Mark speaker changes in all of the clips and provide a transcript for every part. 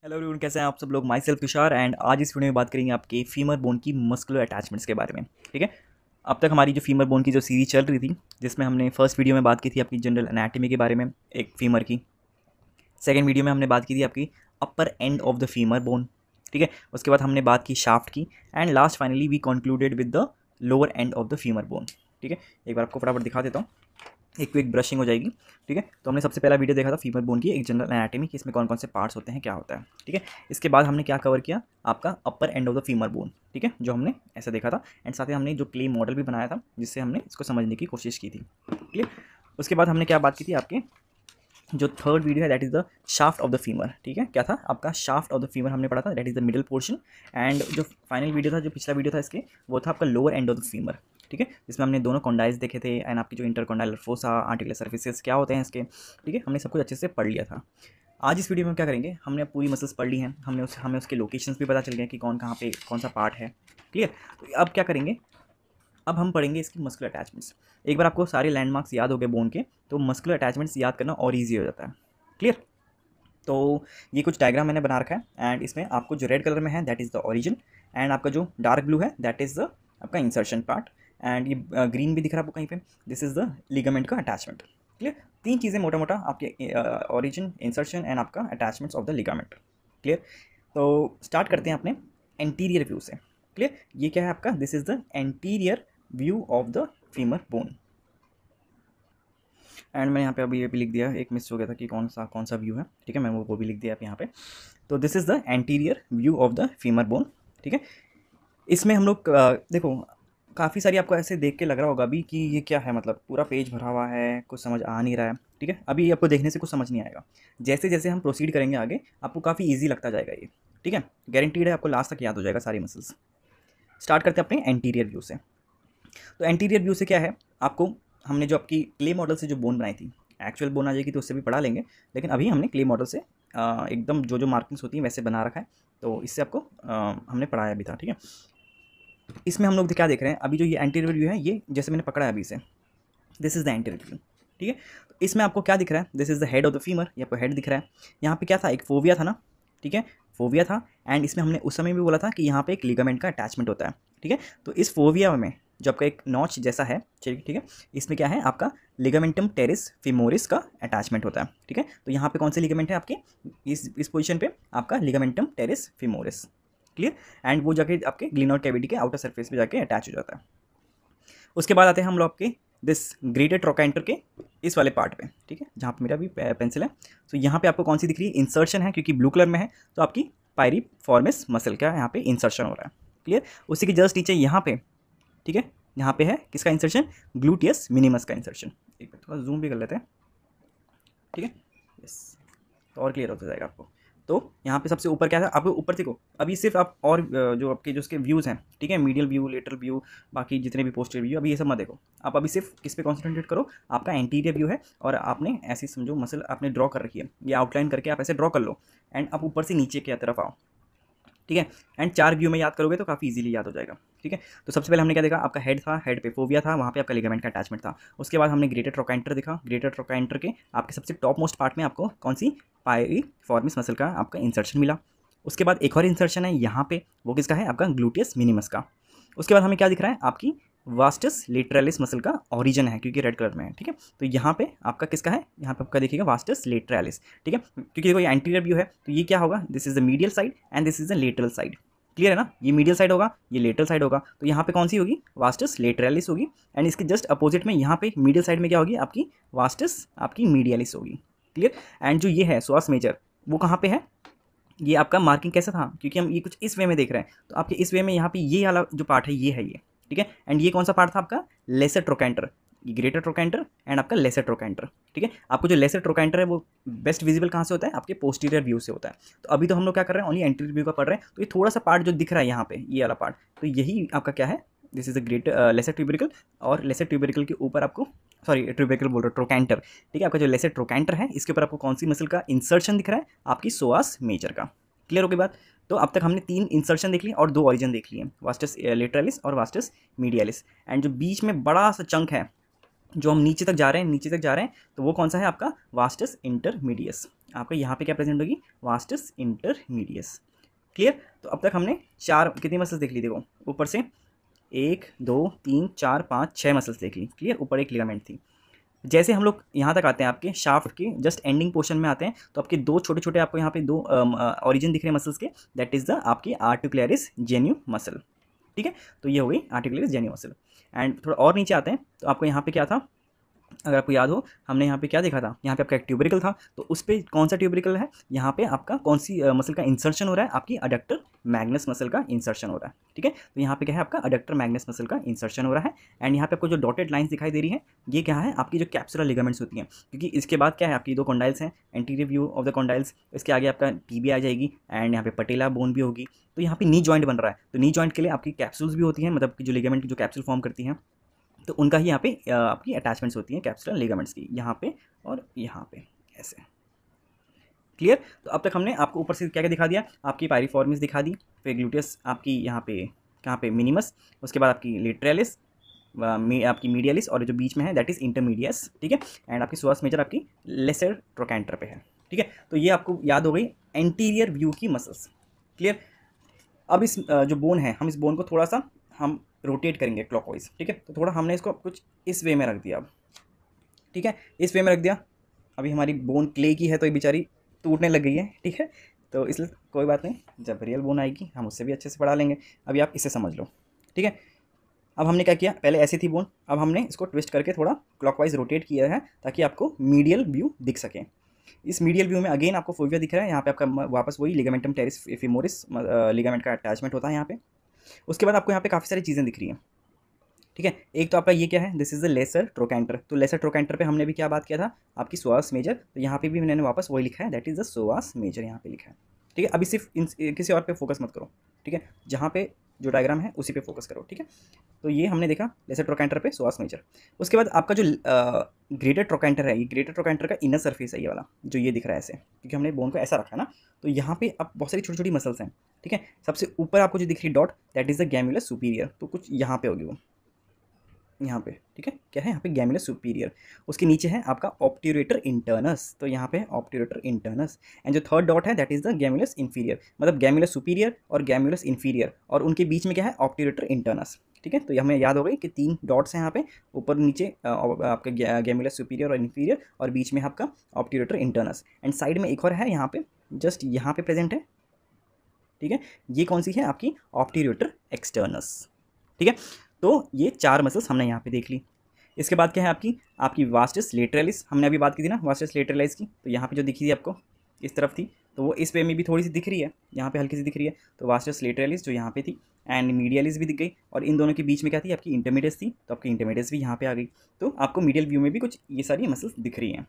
Speaker 1: Hello everyone, कैसे हैं आप सब लोग। माई सेल्फ तुषार एंड आज इस वीडियो में बात करेंगे आपके फीमर बोन की मस्कुलर अटैचमेंट्स के बारे में। ठीक है, अब तक हमारी जो फीमर बोन की जो सीरीज चल रही थी, जिसमें हमने फर्स्ट वीडियो में बात की थी आपकी जनरल एनाटॉमी के बारे में एक फीमर की। सेकेंड वीडियो में हमने बात की थी आपकी upper end of the femur bone. ठीक है, उसके बाद हमने बात की शाफ्ट की end last finally we concluded with the lower end of the femur bone. ठीक है, एक बार आपको फटाफट दिखा देता हूँ, एक क्विक ब्रशिंग हो जाएगी। ठीक है, तो हमने सबसे पहला वीडियो देखा था फीमर बोन की एक जनरल एनाटॉमी की, इसमें कौन कौन से पार्ट्स होते हैं, क्या होता है। ठीक है, इसके बाद हमने क्या कवर किया, आपका upper end of the femur bone. ठीक है, जो हमने ऐसा देखा था एंड साथ ही हमने जो क्ले मॉडल भी बनाया था जिससे हमने इसको समझने की कोशिश की थी। क्लियर। उसके बाद हमने क्या बात की थी, आपके जो थर्ड वीडियो है that is the shaft of the femur. ठीक है, क्या था आपका शाफ्ट ऑफ द फीमर हमने पढ़ा था, that is the middle portion. And जो फाइनल वीडियो था, जो पिछला वीडियो था इसके, वो था आपका lower end of the femur. ठीक है, जिसमें हमने दोनों कॉन्डाइल्स देखे थे एंड आपकी जो इंटरकॉन्डाइलर फोसा, आर्टिकुलर सर्फेसेस क्या होते हैं इसके। ठीक है, हमने सब कुछ अच्छे से पढ़ लिया था। आज इस वीडियो में क्या करेंगे, हमने पूरी मसल्स पढ़ ली हैं, हमें उसके लोकेशंस भी पता चल गए कि कौन कहाँ पे कौन सा पार्ट है। क्लियर। तो अब क्या करेंगे, अब हम पढ़ेंगे इसकी मस्कुलर अटैचमेंट्स। एक बार आपको सारे लैंडमार्क्स याद हो गए बोन के, तो मस्कुलर अटैचमेंट्स याद करना और ईजी हो जाता है। क्लियर। तो ये कुछ डायग्राम मैंने बना रखा है एंड इसमें आपको जो रेड कलर में है that is the origin and आपका जो डार्क ब्लू है दैट इज़ द आपका इंसर्शन पार्ट एंड ये ग्रीन भी दिख रहा है आपको कहीं पे, दिस इज़ द लिगामेंट का अटैचमेंट। क्लियर। तीन चीज़ें मोटा मोटा आपके ओरिजिन, इंसर्शन एंड आपका attachments of the ligament. Clear. तो स्टार्ट करते हैं अपने एंटीरियर व्यू से। क्लियर। ये क्या है आपका, this is the anterior view of the femur bone. And मैंने यहाँ पे अभी ये भी लिख दिया, एक मिस हो गया था कि कौन सा व्यू है। ठीक है, मैंने वो भी लिख दिया यहाँ पे। तो this is the anterior view of the femur bone. ठीक है, इसमें हम लोग देखो काफ़ी सारी आपको ऐसे देख के लग रहा होगा अभी कि ये क्या है, मतलब पूरा पेज भरा हुआ है, कुछ समझ आ नहीं रहा है। ठीक है, अभी आपको देखने से कुछ समझ नहीं आएगा, जैसे जैसे हम प्रोसीड करेंगे आगे आपको काफ़ी ईजी लगता जाएगा ये। ठीक है, गारंटीड है, आपको लास्ट तक याद हो जाएगा सारी मसल्स। स्टार्ट करते हैं अपने एंटीरियर व्यू से। तो एंटीरियर व्यू से क्या है, आपको हमने जो आपकी क्ले मॉडल से जो बोन बनाई थी, एक्चुअल बोन आ जाएगी तो उससे भी पढ़ा लेंगे, लेकिन अभी हमने क्ले मॉडल से एकदम जो जो मार्किंग्स होती हैं वैसे बना रखा है, तो इससे आपको हमने पढ़ाया भी था। ठीक है, इसमें हम लोग क्या देख रहे हैं, अभी जो ये एंटीरियर व्यू है, ये जैसे मैंने पकड़ा है अभी से, this is the anterior view. ठीक है, तो इसमें आपको क्या दिख रहा है, this is the head of the femur, ये आपको हेड दिख रहा है। यहाँ पे क्या था, एक फोविया था ना। ठीक है, फोविया था एंड इसमें हमने उस समय भी बोला था कि यहाँ पे एक लिगामेंट का अटैचमेंट होता है। ठीक है, तो इस फोविया में जो आपका एक नॉच जैसा है, ठीक है, इसमें क्या है आपका लिगामेंटम टेरिस फिमोरिस का अटैचमेंट होता है। ठीक है, तो यहाँ पे कौन से लिगामेंट है आपके, इस पोजीशन पे आपका ligamentum terrace femoris. Clear. And वो जाके आपके ग्लिनोइड कैविटी के आउटर सरफेस पे जाके अटैच हो जाता है। उसके बाद आते हैं हम लोग आपके दिस ग्रेटर ट्रोकेंटर के इस वाले पार्ट पे। ठीक है, जहाँ पे मेरा भी पेंसिल है, तो यहाँ पे आपको कौन सी दिख रही है, इंसर्शन है, क्योंकि ब्लू कलर में है तो आपकी पायरीफॉर्मिस मसल का यहाँ पे इंसर्शन हो रहा है। क्लियर। उसी के जस्ट नीचे यहाँ पे, ठीक है, यहाँ पे है किसका इंसर्शन, ग्लूटियस मिनिमस का इंसर्शन। एक बार थोड़ा जूम भी कर लेते हैं। ठीक है, यस, तो और क्लियर होता जाएगा आपको। तो यहाँ पे सबसे ऊपर क्या था, आपको ऊपर देखो, अभी सिर्फ आप और जो आपके जो उसके व्यूज़ हैं, ठीक है, मीडियल व्यू, लेटरल व्यू, बाकी जितने भी पोस्टीरियर व्यू, अभी ये सब मत देखो, आप अभी सिर्फ किस पे कॉन्सेंट्रेट करो, आपका एंटीरियर व्यू है और आपने ऐसी समझो मसल आपने ड्रॉ कर रखी है, ये आउटलाइन करके आप ऐसे ड्रॉ कर लो एंड आप ऊपर से नीचे की तरफ आओ। ठीक है, एंड 4 व्यू में याद करोगे तो काफ़ी इजीली याद हो जाएगा। ठीक है, तो सबसे पहले हमने क्या देखा, आपका हेड था, हेड पे फोविया था, वहाँ पे आपका लिगामेंट का अटैचमेंट था। उसके बाद हमने ग्रेटर ट्रोकेंटर देखा, ग्रेटर ट्रोकेंटर के आपके सबसे टॉप मोस्ट पार्ट में आपको कौन सी, पायरीफॉर्मिस मसल का आपका इंसर्शन मिला। उसके बाद एक और इंसर्शन है यहाँ पे, वो किसका है, आपका ग्लूटियस मिनिमस का। उसके बाद हमें क्या दिख रहा है, आपकी वास्टस लेटरालिस मसल का ओरिजिन है, क्योंकि रेड कलर में है। ठीक है, तो यहाँ पे आपका किसका है, यहाँ पे आपका देखिएगा वास्टस लेटरालिस। ठीक है, क्योंकि देखो ये एंटीरियर व्यू है तो ये क्या होगा, this is the medial side and this is the lateral side. Clear है ना, ये मीडियल साइड होगा, ये लेटरल साइड होगा, तो यहाँ पे कौन सी होगी, वास्टस लेटरालिस होगी। एंड इसके जस्ट अपोजिट में यहाँ पे मीडियल साइड में क्या होगी, आपकी वास्टस आपकी मीडियलिस होगी। क्लियर। एंड जो ये है सोआस मेजर, वो कहाँ पे है, ये आपका मार्किंग कैसा था, क्योंकि हम ये कुछ इस वे में देख रहे हैं, तो आपके इस वे में यहाँ पे ये वाला जो पार्ट है ये है ये। ठीक है, एंड ये कौन सा पार्ट था आपका, लेसर ट्रोकेंटर, ये ग्रेटर ट्रोकेंटर एंड आपका लेसर ट्रोकेंटर। ठीक है, आपको जो लेसर ट्रोकेंटर है वो बेस्ट विजिबल कहाँ से होता है, आपके पोस्टीरियर व्यू से होता है। तो अभी तो हम लोग क्या कर रहे हैं, ओनली एंटीरियर व्यू का पढ़ रहे हैं, तो ये थोड़ा सा पार्ट जो दिख रहा है यहाँ पे, ये वाला पार्ट, तो यही आपका क्या है, this is the greater lesser tubercle, और लेसर ट्यूबरिकल के ऊपर आपको, सॉरी ट्यूबरिकल बोल रहा हूँ, ट्रोकेंटर। ठीक है, आपका जो लेसर ट्रोकेंटर है इसके ऊपर आपको कौन सी मसल का इंसर्शन दिख रहा है, आपकी सोआस मेजर का। क्लियर हो गई बात। तो अब तक हमने 3 इंसर्शन देख लिए और 2 ऑरिजिन देख लिए, वास्टस लेटरालिस और वास्टस मीडियलिस। एंड जो बीच में बड़ा सा चंक है जो हम नीचे तक जा रहे हैं, नीचे तक जा रहे हैं, तो वो कौन सा है आपका, वास्टस इंटरमीडियस। आपका यहाँ पे क्या प्रेजेंट होगी, वास्टस इंटरमीडियस। क्लियर। तो अब तक हमने चार कितनी मसल्स देख ली, देखो ऊपर से 1 2 3 4 5 6 मसल्स देख ली। क्लियर। ऊपर एक लिगामेंट थी। जैसे हम लोग यहाँ तक आते हैं, आपके शाफ्ट के जस्ट एंडिंग पोर्शन में आते हैं, तो आपके दो छोटे छोटे आपको यहाँ पे दो ऑरिजिन दिख रहे हैं मसल्स के, दैट इज़ द आपकी आर्टिकुलरिस जेन्यू मसल। ठीक है, तो ये हो गई आर्टिकुलरिस जेन्यू मसल। एंड थोड़ा और नीचे आते हैं, तो आपको यहाँ पे क्या था, अगर आपको याद हो, हमने यहाँ पे क्या देखा था, यहाँ पे आपका एक ट्यूबरिकल था, तो उस पर कौन सा ट्यूबरिकल है, यहाँ पे आपका कौन सी मसल का इंसर्शन हो रहा है, आपकी अडक्टर मैग्नस मसल का इंसर्शन हो रहा है। ठीक है, तो यहाँ पे क्या है, आपका अडक्टर मैग्नस मसल का इंसर्शन हो रहा है। एंड यहाँ पे आपको जो डॉटेड लाइन्स दिखाई दे रही है, ये क्या है, आपकी जो कैप्सुलर लिगामेंट्स होती हैं, क्योंकि इसके बाद क्या है, आपकी दो कॉन्डाइल्स हैं, anterior view of the condyles, इसके आगे आपका टीबी आ जाएगी, एंड यहाँ पे पटेला बोन भी होगी। तो यहाँ पे नी जॉइंट बन रहा है, तो नी जॉइंट के लिए आपकी कैप्सूल्स भी होती हैं, मतलब कि जो लिगामेंट की जो कैप्सूल फॉर्म करती हैं, तो उनका ही यहाँ पे आपकी अटैचमेंट्स होती हैं कैप्सुलर लिगामेंट्स की, यहाँ पे और यहाँ पे ऐसे। क्लियर। तो अब तक हमने आपको ऊपर से क्या क्या दिखा दिया, आपकी पायरिफॉर्मिस दिखा दी, फिर ग्लूटियस आपकी यहाँ पे कहाँ पे मिनिमस, उसके बाद आपकी लेटरलिस, आपकी मीडियलिस, और जो बीच में है दैट इज़ इंटरमीडियस। ठीक है, एंड आपकी सोअस मेजर आपकी लेसर ट्रोकेंटर पे है। ठीक है, तो ये आपको याद हो गई एंटीरियर व्यू की मसल्स। क्लियर। अब इस जो बोन है, हम इस बोन को थोड़ा सा हम रोटेट करेंगे क्लॉकवाइज। ठीक है, तो थोड़ा हमने इसको कुछ इस वे में रख दिया अब। ठीक है, इस वे में रख दिया। अभी हमारी बोन क्ले की है, तो ये बेचारी टूटने लग गई है। ठीक है, तो इसलिए कोई बात नहीं, जब रियल बोन आएगी हम उससे भी अच्छे से पढ़ा लेंगे, अभी आप इसे समझ लो। ठीक है, अब हमने क्या किया, पहले ऐसी थी बोन, अब हमने इसको ट्विस्ट करके थोड़ा क्लॉकवाइज रोटेट किया है, ताकि आपको मीडियल व्यू दिख सके। इस मीडियल व्यू में अगेन आपको फोविया दिख रहा है, यहाँ पे आपका वापस वही लिगामेंटम टेरिस फेमोरिस लिगामेंट का अटैचमेंट होता है यहाँ पे। उसके बाद आपको यहाँ पे काफ़ी सारी चीज़ें दिख रही हैं। ठीक है, एक तो आपका ये क्या है, this is the lesser trochanter. तो लेसर ट्रोकेंटर पे हमने भी क्या बात किया था, आपकी सोआस मेजर, तो यहाँ पे भी मैंने वापस वही लिखा है, दैट इज़ द सोआस मेजर, यहाँ पे लिखा है। ठीक है, अभी सिर्फ किसी और पे फोकस मत करो। ठीक है, जहाँ पे जो डायग्राम है उसी पे फोकस करो। ठीक है, तो ये हमने देखा लेसर ट्रोकेंटर पे सोआस मेजर। उसके बाद आपका जो ग्रेटर ट्रोकेंटर है, ये ग्रेटर ट्रोकेंटर का इनर सरफेस है, ये वाला जो ये दिख रहा है ऐसे, क्योंकि हमने बोन को ऐसा रखा है ना, तो यहाँ पे अब बहुत सारी छोटी छोटी मसल्स हैं। ठीक है, सबसे ऊपर आपको जो दिख रही dot, that is the gemellus superior, तो कुछ यहाँ पे होगी वो, यहाँ पे। ठीक है, क्या है यहाँ पे, गैम्युलस सुपीरियर। उसके नीचे है आपका ऑब्ट्यूरेटर इंटर्नस, तो यहाँ पे है ऑब्ट्यूरेटर इंटर्नस। एंड जो थर्ड डॉट है दैट इज़ द गैम्युलस इन्फीरियर, मतलब गैम्युलस सुपीरियर और गैम्युलस इन्फीरियर, और उनके बीच में क्या है, ऑब्ट्यूरेटर इंटर्नस। ठीक है, तो हमें याद हो गई कि 3 डॉट्स हैं यहाँ पे, ऊपर नीचे आपका गैम्युलस सुपीरियर और इन्फीरियर, और बीच में आपका ऑब्ट्यूरेटर इंटर्नस। एंड साइड में एक और है यहाँ पे, जस्ट यहाँ पे प्रेजेंट है। ठीक है, ये कौन सी है, आपकी ऑब्ट्यूरेटर एक्सटर्नस। ठीक है, तो ये 4 मसल्स हमने यहाँ पे देख ली। इसके बाद क्या है, आपकी वास्टस लेटरलिस, हमने अभी बात की थी ना वास्टस लेटरलिस की, तो यहाँ पे जो दिखी थी आपको इस तरफ थी, तो वो इस वे में भी थोड़ी सी दिख रही है, यहाँ पे हल्की सी दिख रही है, तो वास्टस लेटरलिस जो यहाँ पे थी, एंड मीडियलिस भी दिख गई, और इन दोनों के बीच में क्या थी, आपकी इंटरमीडियस थी, तो आपकी इंटरमीडियस भी यहाँ पे आ गई। तो आपको मीडियल व्यू में भी कुछ ये सारी मसल्स दिख रही हैं।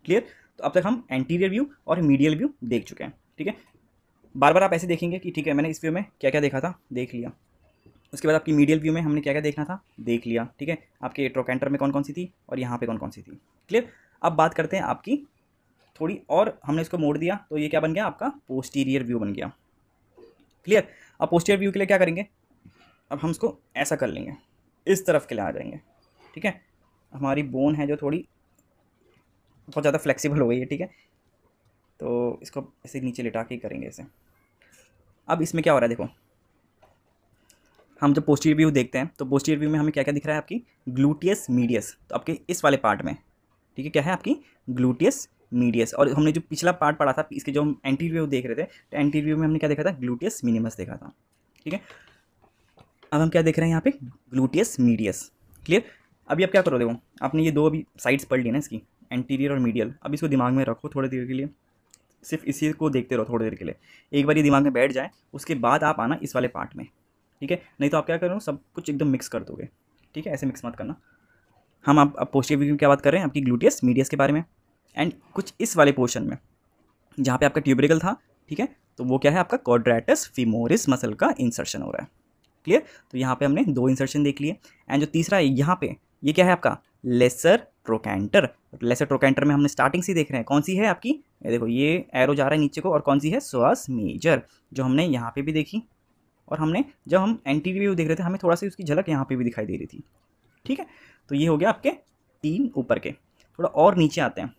Speaker 1: क्लियर। तो अब तक हम एंटीरियर व्यू और मीडियल व्यू देख चुके हैं। ठीक है, बार बार आप ऐसे देखेंगे कि ठीक है मैंने इस व्यू में क्या क्या देखा था, देख लिया। उसके बाद आपकी मीडियल व्यू में हमने क्या क्या देखना था, देख लिया। ठीक है, आपके ट्रोकेंटर में कौन कौन सी थी और यहाँ पे कौन कौन सी थी। क्लियर। अब बात करते हैं आपकी थोड़ी और, हमने इसको मोड़ दिया, तो ये क्या बन गया, आपका पोस्टीरियर व्यू बन गया। क्लियर। अब पोस्टीरियर व्यू के लिए क्या करेंगे, अब हम इसको ऐसा कर लेंगे, इस तरफ के लिए आ जाएंगे। ठीक है, हमारी बोन है जो थोड़ी बहुत ज़्यादा फ्लेक्सिबल हो गई है। ठीक है, तो इसको ऐसे नीचे लिटा के करेंगे ऐसे। अब इसमें क्या हो रहा है, देखो हम जब पोस्टीरियर व्यू देखते हैं, तो पोस्टीरियर व्यू में हमें क्या क्या दिख रहा है, आपकी ग्लूटियस मीडियस, तो आपके इस वाले पार्ट में। ठीक है, क्या है आपकी ग्लूटियस मीडियस। और हमने जो पिछला पार्ट पढ़ा था, इसके जो हम एंटीरियर व्यू देख रहे थे, तो एंटीरियर व्यू में हमने क्या देखा था, ग्लूटियस मिनिमस देखा था। ठीक है, अब हम क्या देख रहे हैं यहाँ पे, ग्लूटियस मीडियस। क्लियर। अभी आप क्या करो, देखो आपने ये दो अभी साइड्स पढ़ ली ना इसकी, एंटीरियर और मीडियल, अब इसको दिमाग में रखो थोड़ी देर के लिए, सिर्फ इसी को देखते रहो थोड़ी देर के लिए। एक बार ये दिमाग में बैठ जाए, उसके बाद आप आना इस वाले पार्ट में। ठीक है, नहीं तो आप क्या करो, सब कुछ एकदम मिक्स कर दोगे। ठीक है, ऐसे मिक्स मत करना। हम अब पोस्टीरियर व्यू की क्या बात कर रहे हैं, आपकी ग्लूटियस मीडियस के बारे में, एंड कुछ इस वाले पोर्शन में जहाँ पे आपका ट्यूबरिकल था। ठीक है, तो वो क्या है, आपका क्वाड्रेटस फीमोरिस मसल का इंसर्शन हो रहा है। क्लियर। तो यहाँ पे हमने 2 इंसर्शन देख लिए, एंड जो तीसरा है यहाँ पे, ये क्या है आपका लेसर ट्रोकेंटर। लेसर ट्रोकेंटर में हमने स्टार्टिंग से देख रहे हैं, कौन सी है आपकी, ये देखो ये एरो जा रहा है नीचे को, और कौन सी है, सोआस मेजर, जो हमने यहाँ पे भी देखी, और हमने जब हम एंटीरियर व्यू देख रहे थे हमें थोड़ा सा उसकी झलक यहाँ पे भी दिखाई दे रही थी। ठीक है, तो ये हो गया आपके 3 ऊपर के। थोड़ा और नीचे आते हैं,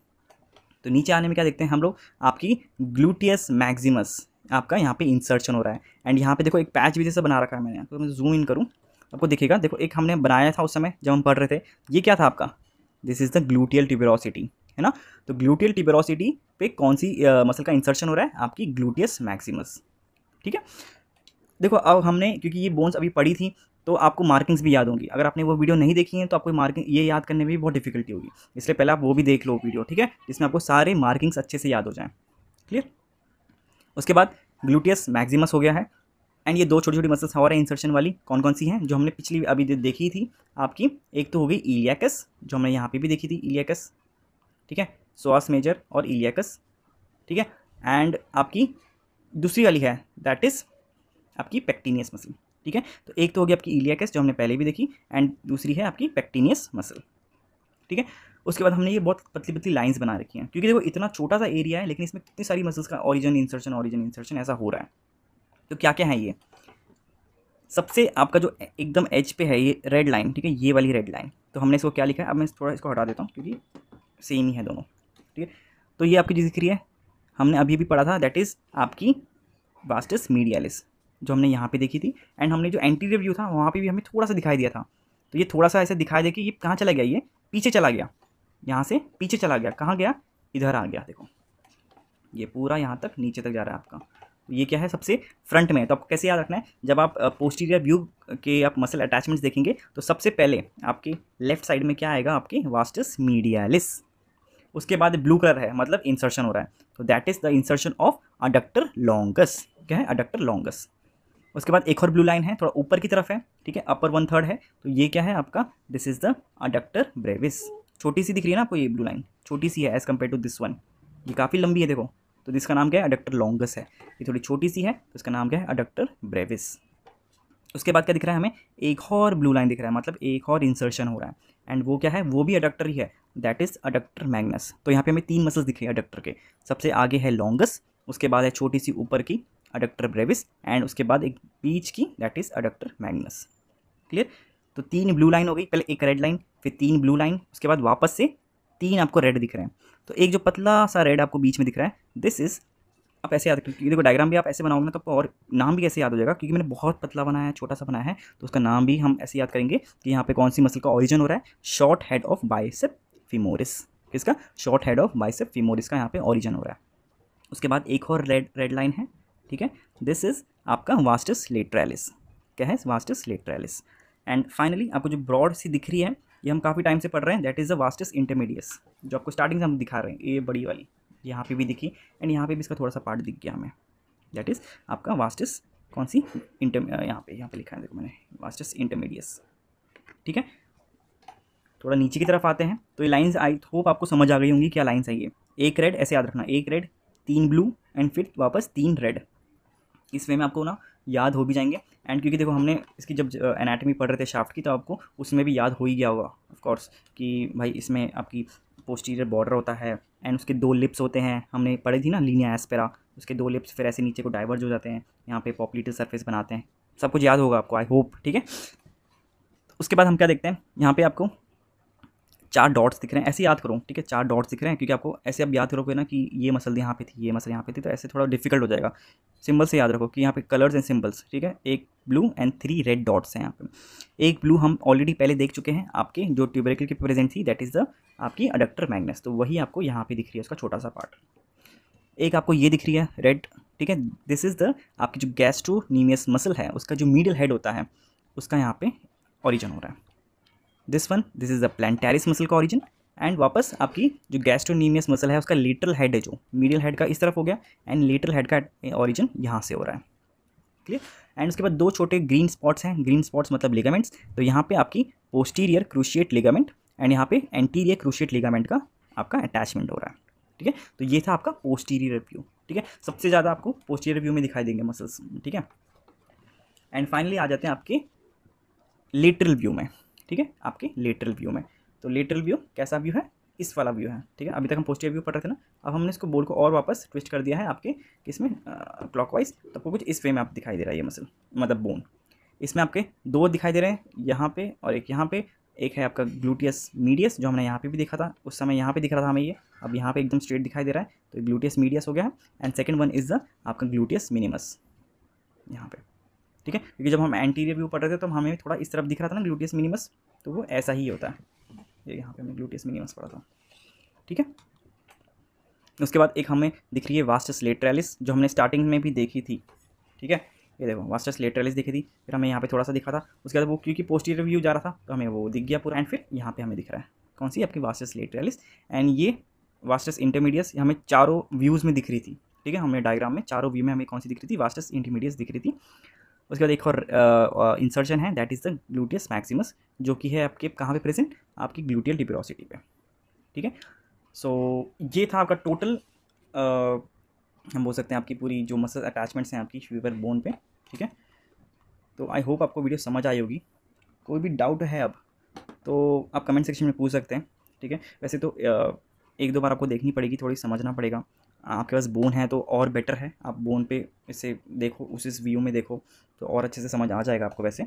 Speaker 1: तो नीचे आने में क्या देखते हैं हम लोग, आपकी ग्लूटियस मैक्सिमस आपका यहाँ पे इंसर्शन हो रहा है। एंड यहाँ पे देखो एक पैच भी जैसा बना रखा है मैंने, तो मैं जूम इन करूँ आपको दिखेगा। देखो एक हमने बनाया था उस समय जब हम पढ़ रहे थे, ये क्या था आपका, this is the gluteal tuberosity, है ना। तो ग्लूटियल ट्यूबरोसिटी पे कौन सी मसल का इंसर्शन हो रहा है, आपकी ग्लूटियस मैक्सिमस, ठीक है। देखो अब हमने, क्योंकि ये बोन्स अभी पड़ी थी तो आपको मार्किंग्स भी याद होंगी। अगर आपने वो वीडियो नहीं देखी है तो आपको मार्किंग ये याद करने में भी बहुत डिफिकल्टी होगी, इसलिए पहले आप वो भी देख लो वीडियो, ठीक है, जिसमें आपको सारे मार्किंग्स अच्छे से याद हो जाएं। क्लियर। उसके बाद ग्लूटियस मैक्सिमस हो गया है। एंड ये दो छोटी छोटी मसल्स और हैं इंसर्शन वाली, कौन कौन सी हैं, जो हमने पिछली अभी देखी थी आपकी, एक तो हो गई इलियाकस, जो हमने यहाँ पे भी देखी थी इलियाकस, ठीक है, सोआस मेजर और इलियाकस, ठीक है। एंड आपकी दूसरी वाली है दैट इज़ आपकी पेक्टिनियस मसल, ठीक है। तो एक तो होगी आपकी इलियाकस जो हमने पहले भी देखी, एंड दूसरी है आपकी पेक्टिनियस मसल, ठीक है। उसके बाद हमने ये बहुत पतली पतली लाइंस बना रखी हैं, क्योंकि देखो इतना छोटा सा एरिया है लेकिन इसमें कितनी सारी मसल्स का ऑरिजिन इंसर्शन ऐसा हो रहा है। तो क्या क्या है ये, सबसे आपका जो एकदम एज पे है ये रेड लाइन, ठीक है, ये वाली रेड लाइन, तो हमने इसको क्या लिखा है, अब मैं थोड़ा इसको हटा देता हूँ क्योंकि सेम ही है दोनों, ठीक है। तो ये आपकी जो दिख रही है हमने अभी भी पढ़ा था, दैट इज़ आपकी वास्टस मीडियालिस, जो हमने यहाँ पे देखी थी। एंड हमने जो एंटीरियर व्यू था वहाँ पे भी हमें थोड़ा सा दिखाई दिया था, तो ये थोड़ा सा ऐसे दिखाई दे कि ये कहाँ चला गया, ये पीछे चला गया, यहाँ से पीछे चला गया, कहाँ गया, इधर आ गया, देखो ये पूरा यहाँ तक नीचे तक जा रहा है आपका। तो ये क्या है, सबसे फ्रंट में है। तो आपको कैसे याद रखना है, जब आप पोस्टीरियर व्यू के आप मसल अटैचमेंट्स देखेंगे तो सबसे पहले आपके लेफ्ट साइड में क्या आएगा, आपके वास्टस मीडियालिस, उसके बाद ब्लू कलर है मतलब इंसर्शन हो रहा है, तो that is the insertion of adductor longus, क्या है, अडक्टर लॉन्गस। उसके बाद एक और ब्लू लाइन है, थोड़ा ऊपर की तरफ है, ठीक है, अपर 1/3 है, तो ये क्या है आपका, this is the adductor Brevis. छोटी सी दिख रही है ना आपको, ये ब्लू लाइन छोटी सी है as compare to this one, ये काफ़ी लंबी है देखो, तो इसका नाम क्या है, अडक्टर लॉन्गस है। ये थोड़ी छोटी सी है तो इसका नाम क्या है, अडक्टर ब्रेविस। उसके बाद क्या दिख रहा है हमें, एक और ब्लू लाइन दिख रहा है, मतलब एक और इंसर्शन हो रहा है, एंड वो क्या है, वो भी अडक्टर ही है, दैट इज़ अडक्टर मैग्नस। तो यहाँ पे हमें 3 मसल्स दिख रही है अडक्टर के, सबसे आगे है लॉन्गस, उसके बाद है छोटी सी ऊपर की अडक्टर ब्रेविस, एंड उसके बाद एक बीच की that is adductor Magnus. Clear. तो 3 ब्लू लाइन हो गई, पहले एक रेड लाइन, फिर 3 ब्लू लाइन, उसके बाद वापस से 3 आपको रेड दिख रहे हैं। तो एक जो पतला सा रेड आपको बीच में दिख रहा है, दिस इज़, आप ऐसे याद रखें, क्योंकि देखो डायग्राम भी आप ऐसे बनाओगे ना तो आपको और नाम भी कैसे याद हो जाएगा, क्योंकि मैंने बहुत पतला बनाया है, छोटा सा बनाया है, तो उसका नाम भी हम ऐसे याद करेंगे कि यहाँ पे कौन सी मसल का ऑरिजिन हो रहा है, short head of bicep femoris, किसका, short head of bicep femoris का यहाँ पे ऑरिजिन हो रहा है। उसके बाद एक और रेड लाइन है, ठीक है, दिस इज़ आपका वास्टस लेटरलिस, क्या है, वास्टस लेटरलिस। एंड फाइनली आपको जो ब्रॉड सी दिख रही है, ये हम काफ़ी टाइम से पढ़ रहे हैं, that is the vastus intermedius, जो आपको स्टार्टिंग से हम दिखा रहे हैं, ये बड़ी वाली यहाँ पे भी दिखी, एंड यहाँ पे भी इसका थोड़ा सा पार्ट दिख गया हमें, दैट इज़ आपका वास्टस कौन सी यहाँ पे लिखा है देखो मैंने, वास्टस इंटरमीडियस, ठीक है। थोड़ा नीचे की तरफ आते हैं, तो ये लाइंस आई होप आपको समझ आ गई होंगी क्या लाइंस है ये, एक रेड ऐसे याद रखना, एक रेड 3 ब्लू एंड फिर वापस 3 रेड, इस वे में आपको ना याद हो भी जाएंगे। एंड क्योंकि देखो हमने इसकी जब एनाटॉमी पढ़ रहे थे शाफ्ट की, तो आपको उसमें भी याद हो ही गया होगा ऑफ कोर्स कि भाई इसमें आपकी पोस्टीरियर बॉर्डर होता है, एंड उसके 2 लिप्स होते हैं, हमने पढ़ी थी ना लीनिया एस्पेरा, उसके 2 लिप्स फिर ऐसे नीचे को डाइवर्ज हो जाते हैं, यहाँ पे पॉप्युलेटेड सरफेस बनाते हैं, सब कुछ याद होगा आपको आई होप, ठीक है। उसके बाद हम क्या देखते हैं, यहाँ पे आपको 4 डॉट्स दिख रहे हैं, ऐसे याद करो, ठीक है, 4 डॉट्स दिख रहे हैं, क्योंकि आपको ऐसे अब याद करोगे ना कि ये मसल यहाँ पे थी, ये मसल यहाँ पे थी, तो ऐसे थोड़ा डिफिकल्ट हो जाएगा। सिंबल से याद रखो कि यहाँ पे कलर्स एंड सिंबल्स, ठीक है, एक ब्लू एंड 3 रेड डॉट्स हैं यहाँ पे। एक ब्लू हम ऑलरेडी पहले देख चुके हैं आपके, जो ट्यूबरकल की प्रेजेंट थी, दैट इज़ द आपकी अडक्टर मैग्नस, तो वही आपको यहाँ पे दिख रही है, उसका छोटा सा पार्ट। एक आपको ये दिख रही है रेड, ठीक है, दिस इज़ द आपकी जो गैस्ट्रोनीमियस मसल है, उसका जो मीडियल हेड होता है, उसका यहाँ पे ऑरिजिन हो रहा है। दिस इज़ द प्लैंटारिस मसल का ऑरिजिन। एंड वापस आपकी जो गैस्ट्रोनीमियस मसल है उसका लेटरल हेड है, जो मीडियल हेड का इस तरफ हो गया, एंड लेटरल हेड का ऑरिजिन यहाँ से हो रहा है। क्लियर। एंड उसके बाद 2 छोटे ग्रीन स्पॉट्स हैं, ग्रीन स्पॉट्स मतलब लिगामेंट्स, तो यहाँ पे आपकी पोस्टीरियर क्रूशिएट लिगामेंट एंड यहाँ पे एंटीरियर क्रूशिएट लिगामेंट का आपका अटैचमेंट हो रहा है, ठीक है। तो ये था आपका पोस्टीरियर व्यू, ठीक है, सबसे ज़्यादा आपको पोस्टीरियर व्यू में दिखाई देंगे मसल्स, ठीक है। एंड फाइनली आ जाते हैं आपके लेटरल व्यू में, ठीक है, आपके लेटरल व्यू में। तो लेटरल व्यू कैसा व्यू है, इस वाला व्यू है, ठीक है। अभी तक हम पोस्टीरियर व्यू पढ़ रहे थे ना, अब हमने इसको बोर्ड को और वापस ट्विस्ट कर दिया है आपके किसमें, क्लॉकवाइज, तो आपको कुछ इस वे में आप दिखाई दे रहा है ये मसल, मतलब बोन। इसमें आपके 2 दिखाई दे रहे हैं यहाँ पे और एक यहाँ पे, एक है आपका ग्लूटियस मीडियस, जो हमने यहाँ पे भी देखा था, उस समय यहाँ पे दिख रहा था हमें ये, अब यहाँ पे एकदम स्ट्रेट दिखाई दे रहा है, तो ग्लूटियस मीडियस हो गया है। And second one is the आपका ग्लूटियस मिनिमस यहाँ पे, ठीक है, क्योंकि जब हम एंटीरियर व्यू पढ़ रहे थे तो हमें थोड़ा इस तरफ दिख रहा था ना ग्लूटियस मिनिमस, तो वो ऐसा ही होता है, ये यहाँ पे हमने ग्लूटियस मिनिमस पढ़ा था, ठीक है। उसके बाद एक हमें दिख रही है वास्टस लेटरलिस, जो हमने स्टार्टिंग में भी देखी थी, ठीक है, ये देखो वास्टस लेटरलिस देखी थी, फिर हमें यहाँ पे थोड़ा सा दिखा था, उसके बाद वो क्योंकि पोस्टीरियर व्यू जा रहा था तो हमें वो दिख गया पूरा, एंड फिर यहाँ पे हमें दिख रहा है कौन सी आपकी वास्टस लेटरलिस, एंड ये वास्टस इंटरमीडियस हमें चारों व्यूज़ में दिख रही थी, ठीक है, हमें डायग्राम में चारों व्यू में हमें कौन सी दिख रही थी, वास्टस इंटरमीडियस दिख रही थी। उसके बाद एक और इंसर्शन है, that is the gluteus Maximus, जो कि है आपके कहाँ पे प्रेजेंट, आपकी ग्लूटियल डिपोरोसिटी पे, ठीक है। सो ये था आपका टोटल हम बोल सकते हैं आपकी पूरी जो मसल अटैचमेंट्स हैं आपकी फीवर बोन पे, ठीक है। तो आई होप आपको वीडियो समझ आई होगी, कोई भी डाउट है अब तो आप कमेंट सेक्शन में पूछ सकते हैं, ठीक है। वैसे तो एक दो बार आपको देखनी पड़ेगी, थोड़ी समझना पड़ेगा, आपके पास बोन है तो और बेटर है, आप बोन पे इसे देखो, उस व्यू में देखो तो और अच्छे से समझ आ जाएगा आपको वैसे,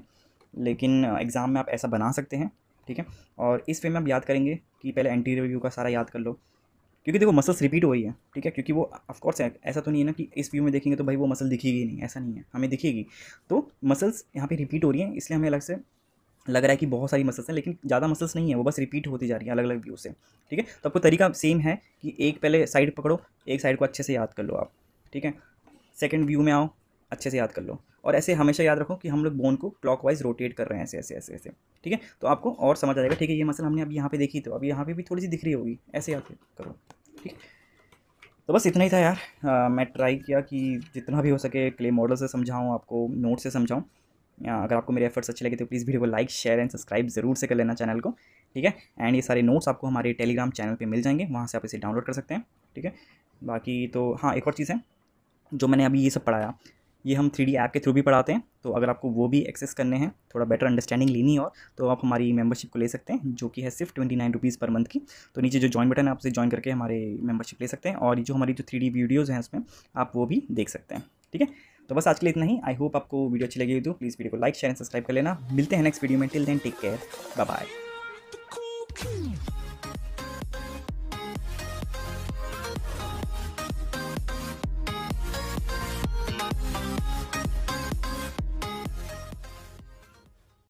Speaker 1: लेकिन एग्ज़ाम में आप ऐसा बना सकते हैं, ठीक है। और इस वे में आप याद करेंगे कि पहले एंटीरियर व्यू का सारा याद कर लो, क्योंकि देखो मसल्स रिपीट हो रही है, ठीक है, क्योंकि वो ऑफकोर्स है, ऐसा तो नहीं है ना कि इस व्यू में देखेंगे तो भाई वो मसल दिखेगी नहीं, ऐसा नहीं है, हमें दिखेगी, तो मसल्स यहाँ पे रिपीट हो रही हैं, इसलिए हमें अलग से लग रहा है कि बहुत सारी मसल्स हैं, लेकिन ज़्यादा मसल्स नहीं है, वो बस रिपीट होती जा रही है अलग अलग व्यू से, ठीक है। तो आपको तरीका सेम है कि एक पहले साइड पकड़ो, एक साइड को अच्छे से याद कर लो आप, ठीक है, सेकंड व्यू में आओ, अच्छे से याद कर लो, और ऐसे हमेशा याद रखो कि हम लोग बोन को क्लॉकवाइज रोटेट कर रहे हैं, ऐसे ऐसे ऐसे ऐसे, ठीक है, तो आपको और समझ आ जाएगा, ठीक है, ये मसल हमने अभी यहाँ पे देखी तो अभी यहाँ पे भी थोड़ी सी दिख रही होगी, ऐसे याद करो, ठीक है। तो बस इतना ही था यार, मैं ट्राई किया कि जितना भी हो सके क्ले मॉडल से समझाऊँ आपको, नोट से समझाऊँ। अगर आपको मेरे एफर्ट्स अच्छे लगे तो प्लीज़ वीडियो को लाइक शेयर एंड सब्सक्राइब ज़रूर से कर लेना चैनल को, ठीक है। एंड ये सारे नोट्स आपको हमारे टेलीग्राम चैनल पे मिल जाएंगे, वहाँ से आप इसे डाउनलोड कर सकते हैं, ठीक है। बाकी तो हाँ, एक और चीज़ है, जो मैंने अभी ये सब पढ़ाया, ये हम 3D ऐप के थ्रू भी पढ़ाते हैं, तो अगर आपको वो भी एक्सेस करने हैं, थोड़ा बेटर अंडरस्टैंडिंग लेनी और, तो आप हमारी मेंबरशिप को ले सकते हैं, जो कि है सिर्फ 29 रुपीज़ पर मंथ की। तो नीचे जो जॉइन बटन है, आपसे ज्वाइन करके हमारे मेंबरशिप ले सकते हैं, और जो हमारी जो 3D वीडियोज़ हैं उसमें आप वो भी देख सकते हैं, ठीक है। तो बस आज के लिए इतना ही, आई होप आपको वीडियो अच्छी लगी तो प्लीज़ वीडियो को लाइक शेयर एंड सब्सक्राइब कर लेना। मिलते हैं नेक्स्ट वीडियो में, till then take care, bye bye.